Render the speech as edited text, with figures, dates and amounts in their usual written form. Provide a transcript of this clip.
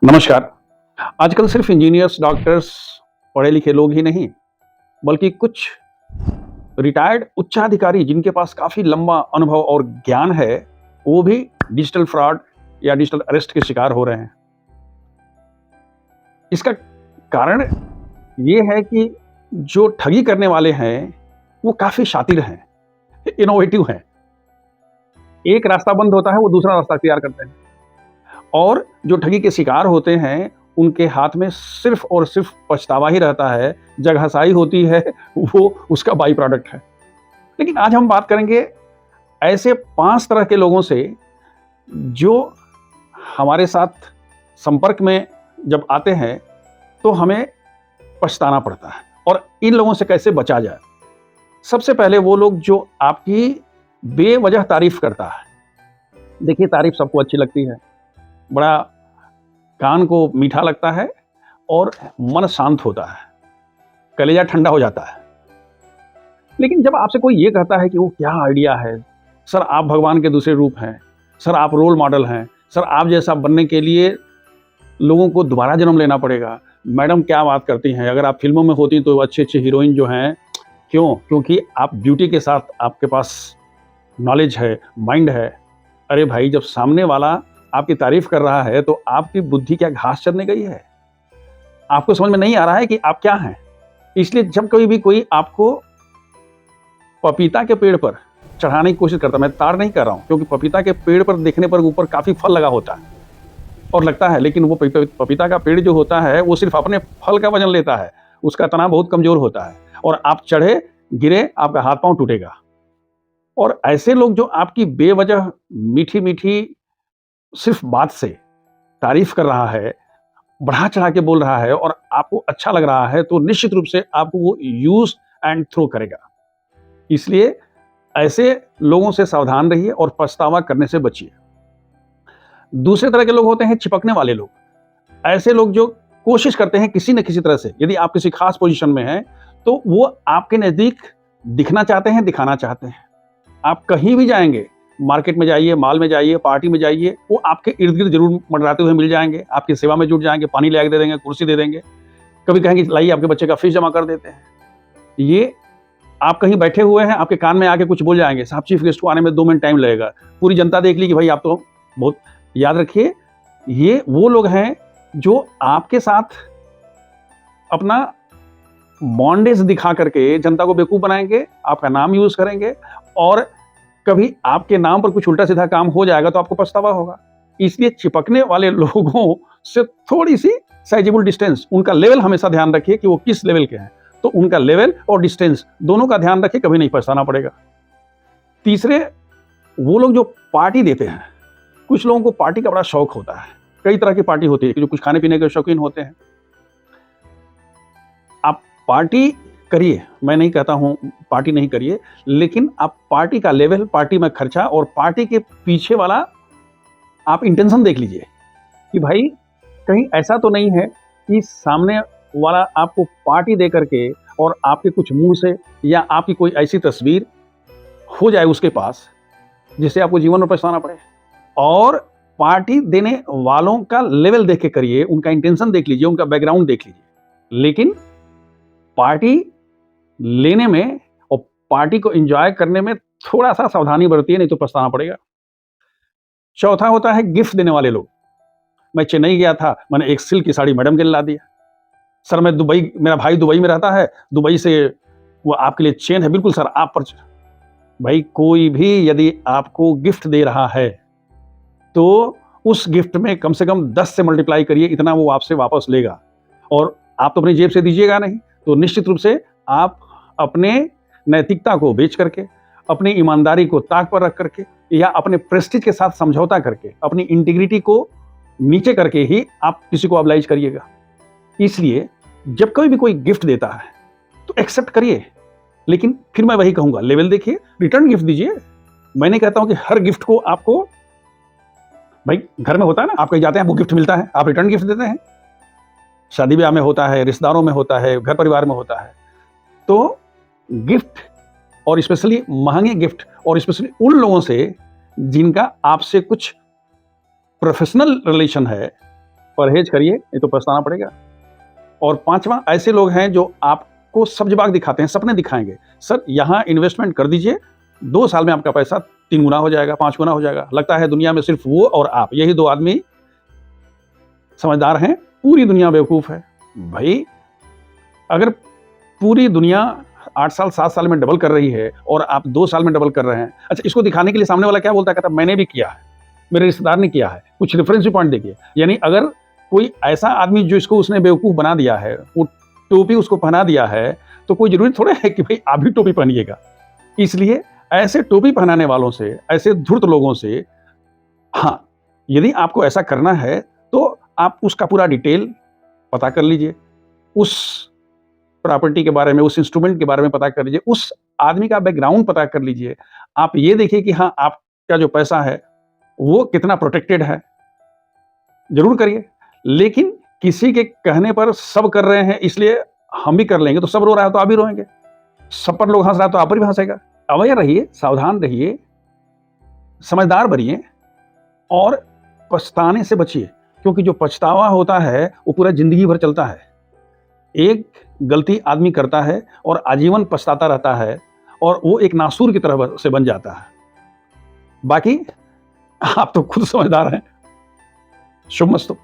नमस्कार। आजकल सिर्फ इंजीनियर्स, डॉक्टर्स, पढ़े लिखे लोग ही नहीं, बल्कि कुछ रिटायर्ड उच्चाधिकारी जिनके पास काफ़ी लंबा अनुभव और ज्ञान है, वो भी डिजिटल फ्रॉड या डिजिटल अरेस्ट के शिकार हो रहे हैं। इसका कारण ये है कि जो ठगी करने वाले हैं, वो काफ़ी शातिर हैं, इनोवेटिव हैं। एक रास्ता बंद होता है, वो दूसरा रास्ता अख्तियार करते हैं। और जो ठगी के शिकार होते हैं, उनके हाथ में सिर्फ़ और सिर्फ़ पछतावा ही रहता है, जग हँसाई होती है, वो उसका बाई प्रोडक्ट है। लेकिन आज हम बात करेंगे ऐसे 5 तरह के लोगों से, जो हमारे साथ संपर्क में जब आते हैं, तो हमें पछताना पड़ता है और इन लोगों से कैसे बचा जाए। सबसे पहले वो लोग जो आपकी बेवजह तारीफ़ करता है। देखिए, तारीफ़ सबको अच्छी लगती है, बड़ा कान को मीठा लगता है और मन शांत होता है, कलेजा ठंडा हो जाता है। लेकिन जब आपसे कोई ये कहता है कि वो क्या आइडिया है, सर आप भगवान के दूसरे रूप हैं, सर आप रोल मॉडल हैं, सर आप जैसा बनने के लिए लोगों को दोबारा जन्म लेना पड़ेगा। मैडम क्या बात करती हैं, अगर आप फ़िल्मों में होती तो अच्छी-अच्छी हीरोइन जो हैं, क्यों? क्योंकि आप ब्यूटी के साथ आपके पास नॉलेज है, माइंड है। अरे भाई, जब सामने वाला आपकी तारीफ़ कर रहा है, तो आपकी बुद्धि क्या घास चरने गई है? आपको समझ में नहीं आ रहा है कि आप क्या हैं? इसलिए जब कभी भी कोई आपको पपीता के पेड़ पर चढ़ाने की कोशिश करता है, मैं ताड़ नहीं कर रहा हूँ, क्योंकि पपीता के पेड़ पर देखने पर ऊपर काफ़ी फल लगा होता है और लगता है, लेकिन वो पपीता का पेड़ जो होता है, वो सिर्फ़ अपने फल का वज़न लेता है, उसका तना बहुत कमज़ोर होता है और आप चढ़े, गिरे, आपका हाथ-पाँव टूटेगा। और ऐसे लोग जो आपकी बेवजह मीठी-मीठी सिर्फ़ बात से तारीफ़ कर रहा है, बढ़ा-चढ़ा के बोल रहा है और आपको अच्छा लग रहा है, तो निश्चित रूप से आपको वो यूज़ एंड थ्रो करेगा। इसलिए ऐसे लोगों से सावधान रहिए और पछतावा करने से बचिए। दूसरे तरह के लोग होते हैं चिपकने वाले लोग। ऐसे लोग जो कोशिश करते हैं किसी न किसी तरह से, यदि आप किसी खास पोज़ीशन में हैं, तो वो आपके नज़दीक दिखना चाहते हैं, दिखाना चाहते हैं। आप कहीं भी जाएँगे, मार्केट में जाइए, मॉल में जाइए, पार्टी में जाइए, वो आपके इर्द-गिर्द ज़रूर मंडराते हुए मिल जाएँगे, आपकी सेवा में जुट जाएँगे, पानी ले आके दे देंगे, कुर्सी दे देंगे। कभी कहेंगे लाइए आपके बच्चे का फीस जमा कर देते हैं। ये आप कहीं बैठे हुए हैं, आपके कान में आके कुछ बोल जाएँगे, साहब चीफ गेस्ट को आने में 2 मिनट टाइम लगेगा। पूरी जनता देख ली कि भाई आप तो बहुत याद रखिए, ये वो लोग हैं जो आपके साथ अपना बॉन्डेज दिखा करके जनता को बेवकूफ़ बनाएँगे, आपका नाम यूज़ करेंगे और कभी आपके नाम पर कुछ उल्टा-सीधा काम हो जाएगा तो आपको पछतावा होगा। इसलिए चिपकने वाले लोगों से थोड़ी-सी साइज़ेबल डिस्टेंस, उनका लेवल हमेशा ध्यान रखिए कि वो किस लेवल के हैं। तो उनका लेवल और डिस्टेंस दोनों का ध्यान रखिए, कभी नहीं पछताना पड़ेगा। तीसरे, वो लोग जो पार्टी देते हैं। कुछ लोगों को पार्टी का बड़ा शौक होता है। कई तरह की पार्टी होती है, जो कुछ खाने-पीने के शौकीन होते हैं। आप पार्टी करिए, मैं नहीं कहता हूँ पार्टी नहीं करिए, लेकिन आप पार्टी का लेवल, पार्टी में खर्चा और पार्टी के पीछे वाला आप इंटेंशन देख लीजिए कि भाई कहीं ऐसा तो नहीं है कि सामने वाला आपको पार्टी दे करके और आपके कुछ मुँह से या आपकी कोई ऐसी तस्वीर हो जाए उसके पास, जिससे आपको जीवन में पछताना पड़े। और पार्टी देने वालों का लेवल देख के करिए, उनका इंटेंशन देख लीजिए, उनका बैकग्राउंड देख लीजिए। लेकिन पार्टी लेने में और पार्टी को एन्जॉय करने में थोड़ा-सा सावधानी बरतिए, नहीं तो पछताना पड़ेगा। चौथा होता है गिफ्ट देने वाले लोग। मैं चेन्नई गया था, मैंने एक सिल्क की साड़ी मैडम के लिए ला दिया। सर मैं दुबई, मेरा भाई दुबई में रहता है, दुबई से वो आपके लिए चेन है, बिल्कुल सर आप पर। भाई कोई भी यदि आपको गिफ्ट दे रहा है, तो उस गिफ्ट में कम से कम 10 से मल्टीप्लाई करिए, इतना वो आपसे वापस लेगा। और आप तो अपनी जेब से दीजिएगा नहीं, तो निश्चित रूप से आप अपने नैतिकता को बेच करके, अपनी ईमानदारी को ताक पर रख करके या अपने प्रेस्टीज के साथ समझौता करके, अपनी इंटीग्रिटी को नीचे करके ही आप किसी को ऑब्लाइज करिएगा। इसलिए जब कभी भी कोई गिफ्ट देता है, तो एक्सेप्ट करिए, लेकिन फिर मैं वही कहूँगा, लेवल देखिए, रिटर्न गिफ्ट दीजिए। मैं नहीं कहता हूँ कि हर गिफ्ट को आपको, भाई घर में होता है ना, आप कहीं जाते हैं, आपको गिफ्ट मिलता है, आप रिटर्न गिफ्ट देते हैं। शादी-ब्याह में होता है, रिश्तेदारों में होता है, घर परिवार में होता है। तो गिफ्ट और स्पेशली महँगे गिफ्ट और स्पेशली उन लोगों से जिनका आपसे कुछ प्रोफ़ेशनल रिलेशन है परहेज करिए, नहीं तो पछताना पड़ेगा। और 5वां, ऐसे लोग हैं जो आपको सब्ज़-बाग दिखाते हैं, सपने दिखाएँगे। सर यहाँ इन्वेस्टमेंट कर दीजिए, 2 साल में आपका पैसा 3 गुना हो जाएगा, 5 गुना हो जाएगा। लगता है दुनिया में सिर्फ़ वो और आप, यही 2 आदमी समझदार हैं, पूरी दुनिया बेवकूफ़ है। भई, अगर पूरी दुनिया 8 साल, 7 साल में डबल कर रही है और आप 2 साल में डबल कर रहे हैं। अच्छा, इसको दिखाने के लिए सामने वाला क्या बोलता है? कहता है मैंने भी किया है, मेरे रिश्तेदार ने किया है, कुछ रेफ़रेंस भी पॉइंट देखिए। यानी अगर कोई ऐसा आदमी जो इसको उसने बेवकूफ़ बना दिया है, वो टोपी उसको पहना दिया है, तो कोई ज़रूरी थोड़ा है कि भई आप भी टोपी पहनिएगा। इसलिए ऐसे टोपी पहनाने वालों से, ऐसे धूर्त लोगों से हाँ, यदि आपको ऐसा करना है, तो आप उसका पूरा डिटेल पता कर लीजिए। उस प्रॉपर्टी के बारे में, उस इंस्ट्रूमेंट के बारे में पता कर लीजिए, उस आदमी का बैकग्राउंड पता कर लीजिए। आप ये देखिए कि हाँ, आपका जो पैसा है, वो कितना प्रोटेक्टेड है, ज़रूर करिए। लेकिन किसी के कहने पर सब कर रहे हैं, इसलिए हम भी कर लेंगे, तो सब रो रहा है, तो आप भी रोएँगे। सब पर लोग हँस रहा है, तो आप पर भी हँसेगा। अवेयर रहिए, सावधान रहिए, समझदार बनिए और पछताने से बचिए, क्योंकि जो पछतावा होता है, वो पूरा ज़िंदगी भर चलता है। एक गलती आदमी करता है और आजीवन पछताता रहता है और वो एक नासूर की तरह से बन जाता है। बाकी आप तो खुद समझदार हैं। शुभमस्तु।